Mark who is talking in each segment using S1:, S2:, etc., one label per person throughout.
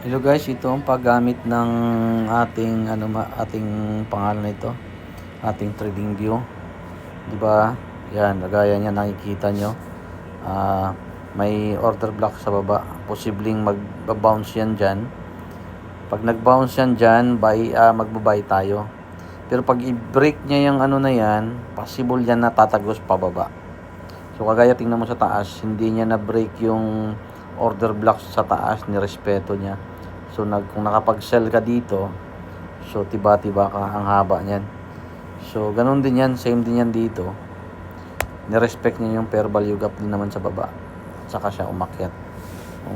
S1: Hello guys, ito ang paggamit ng ating ating pangalan nito, ating trading view. 'Di ba? Yan, gaya niyan nakikita nyo. May order block sa baba. Posibleng magba-bounce yan diyan. Pag nag-bounce yan diyan, magba-buy tayo. Pero pag i-break niya yung na yan, possible yan na tatagos pababa. So kagaya tingnan mo sa taas, hindi niya na-break yung order block sa taas, nirespeto niya. So kung nakapag-sell ka dito, so tiba-tiba ka, ang haba niyan. So ganun din yan, same din yan dito. Ni-respect niya yung fair value gap din naman sa baba. Saka siya umakyat.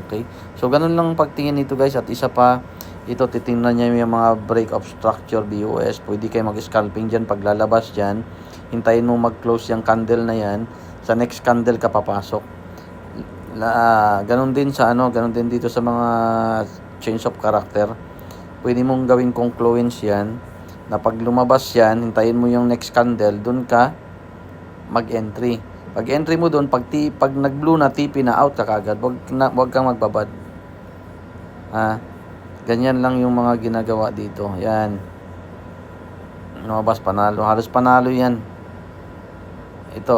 S1: Okay? So ganun lang pagtingin nito guys. At isa pa, ito titingnan niya yung mga break of structure BOS. Pwede kayo mag-scalping dyan. Pag lalabas dyan, hintayin mo mag-close yung candle na yan. Sa next candle ka papasok. Ganun din sa ganun din dito sa mga change of character. Pwede mong gawing confluence yan, na pag lumabas yan, hintayin mo yung next candle, dun ka mag-entry. Pag entry mo dun, pag nag-blue na, TP na, out ka kagad. Wag kang magbabad. Ganyan lang yung mga ginagawa dito. Yan. Lumabas, panalo. Halos panalo yan. Ito.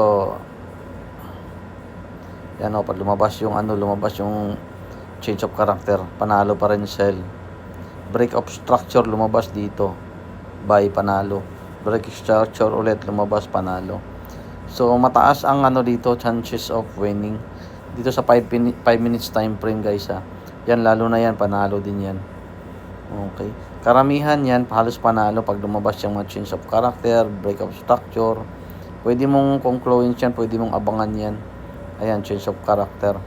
S1: Yan pag lumabas yung change of character, panalo pa rin sell. Break of structure, lumabas dito, buy, panalo. Break structure ulit, lumabas, panalo. So mataas ang dito, chances of winning dito sa 5 minutes time frame guys yan, lalo na yan, panalo din yan. Okay, karamihan yan halos panalo pag lumabas yung mga change of character, break of structure. Pwede mong confluence yan, pwede mong abangan yan. Ayan, change of character,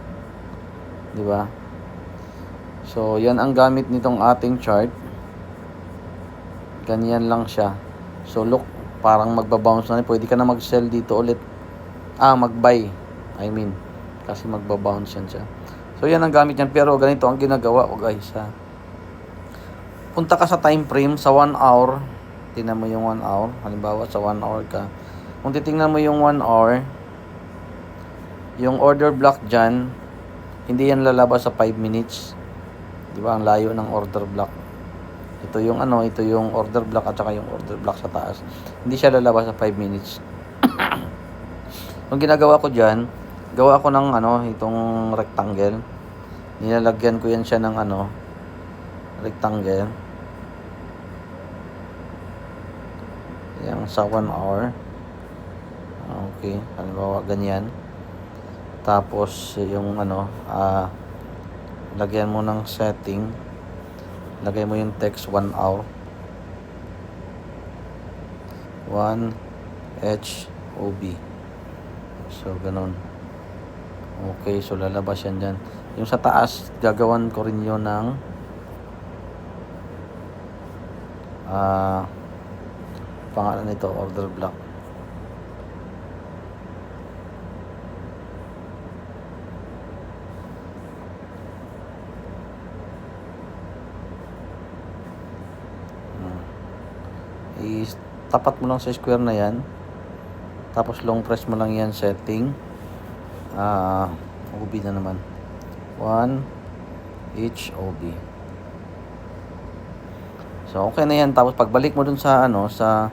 S1: di ba? So, yan ang gamit nitong ating chart. Ganyan lang siya. So, look, parang magbabounce na. Pwede ka na mag-sell dito ulit. Mag-buy. Kasi magbabounce yan siya. So, yan ang gamit yan. Pero ganito ang ginagawa ko guys Punta ka sa time frame sa 1 hour. Tingnan mo yung 1 hour. Halimbawa, sa 1 hour ka. Kung titingnan mo yung 1 hour, yung order block dyan, hindi yan lalabas sa 5 minutes. Di ba? Ang layo ng order block. Ito yung ito yung order block at saka yung order block sa taas. Hindi siya lalabas sa 5 minutes. Yung ginagawa ko diyan, gawa ko ng itong rectangle. Nilalagyan ko yan siya ng rectangle. Yang sa 1 hour. Okay, halimbawa ganyan. Tapos yung lagyan mo ng setting, lagay mo yung text 1 hour, 1 HOB. So ganun. Okay, so lalabas yan dyan. Yung sa taas, gagawan ko rin yun ng pangalan nito, order block. Tapat mo lang sa square na yan, tapos long press mo lang yan, setting, OB na naman, 1 HOB. So okay na yan. Tapos pagbalik mo dun sa sa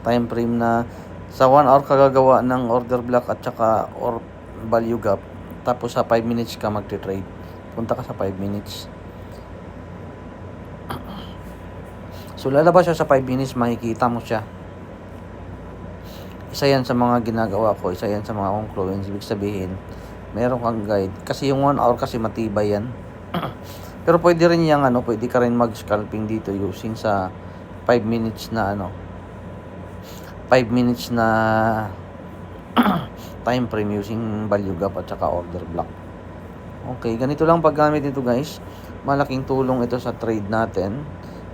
S1: time frame na sa 1 hour ka gagawa ng order block at saka value gap, tapos sa 5 minutes ka magte-trade. Punta ka sa 5 minutes. So lalabas siya sa 5 minutes, makikita mo siya. Isa yan sa mga ginagawa ko, isa yan sa mga confluence. Ibig sabihin, meron kang guide. Kasi yung 1 hour kasi matibay yan. Pero pwede rin yung pwede ka rin mag-scalping dito using sa 5 minutes na 5 minutes na time frame using value gap at saka order block. Okay, ganito lang paggamit nito guys. Malaking tulong ito sa trade natin.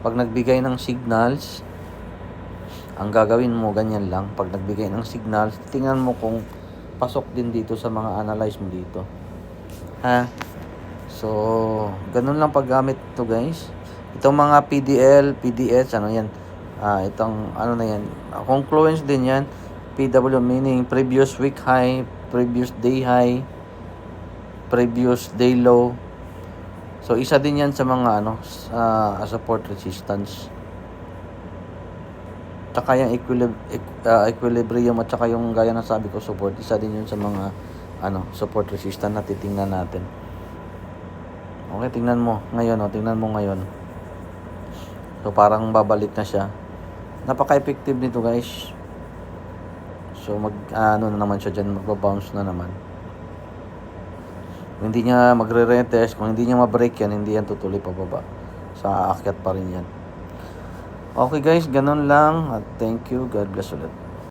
S1: Pag nagbigay ng signals, ang gagawin mo ganyan lang. Pag nagbigay ng signals, tingnan mo kung pasok din dito sa mga analyze mo dito. So, ganun lang paggamit ito guys. Itong mga PDL, PDS, yan? Itong na yan. Confluence din yan. PW meaning previous week high, previous day high, previous day low. So isa din yan sa mga support resistance. Tsaka yung equilibrium at tsaka yung gaya ng sabi ko support, isa din yun sa mga support resistance na titingnan natin. Okay, tingnan mo ngayon. So parang babalik na siya. Napaka-effective nito, guys. So na naman siya diyan, magba-bounce na naman. Kung hindi niya magre-retest, kung hindi niya ma-break yan, hindi yan tutuloy pababa. Sa aakyat pa rin yan. Okay guys, ganun lang. At thank you. God bless ulit.